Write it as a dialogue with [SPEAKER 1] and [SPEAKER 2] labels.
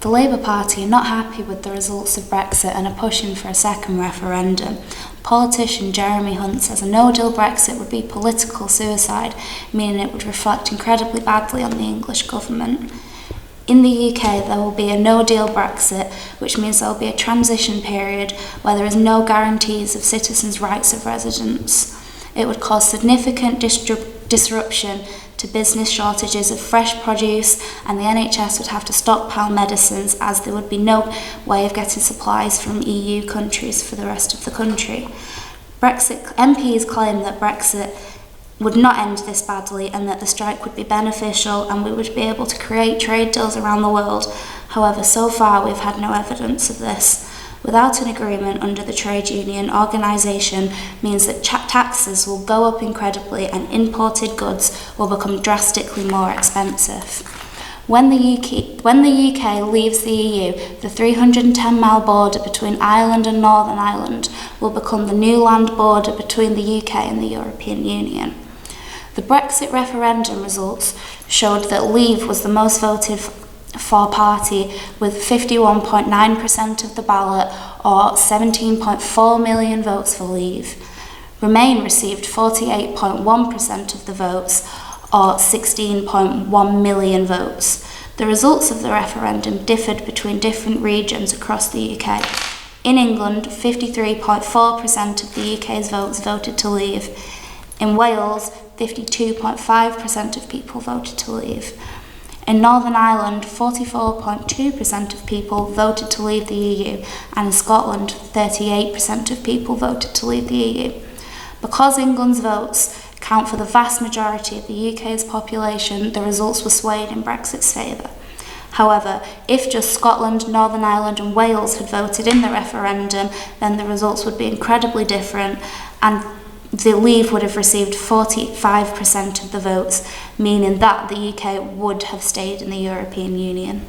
[SPEAKER 1] The Labour Party are not happy with the results of Brexit and are pushing for a second referendum. Politician Jeremy Hunt says a no-deal Brexit would be political suicide, meaning it would reflect incredibly badly on the English government. In the UK, there will be a no-deal Brexit, which means there will be a transition period where there is no guarantees of citizens' rights of residence. It would cause significant disruption to business shortages of fresh produce, and the NHS would have to stockpile medicines as there would be no way of getting supplies from EU countries for the rest of the country. Brexit MPs claim that Brexit would not end this badly and that the strike would be beneficial and we would be able to create trade deals around the world. However, so far we've had no evidence of this. Without an agreement under the trade union organisation means that taxes will go up incredibly and imported goods will become drastically more expensive. When the UK leaves the EU, the 310-mile border between Ireland and Northern Ireland will become the new land border between the UK and the European Union. The Brexit referendum results showed that Leave was the most voted for party with 51.9% of the ballot, or 17.4 million votes for Leave. Remain received 48.1% of the votes, or 16.1 million votes. The results of the referendum differed between different regions across the UK. In England, 53.4% of the UK's votes voted to Leave. In Wales, 52.5% of people voted to leave. In Northern Ireland, 44.2% of people voted to leave the EU, and in Scotland, 38% of people voted to leave the EU. Because England's votes count for the vast majority of the UK's population, the results were swayed in Brexit's favour. However, if just Scotland, Northern Ireland and Wales had voted in the referendum, then the results would be incredibly different, and the Leave would have received 45% of the votes, meaning that the UK would have stayed in the European Union.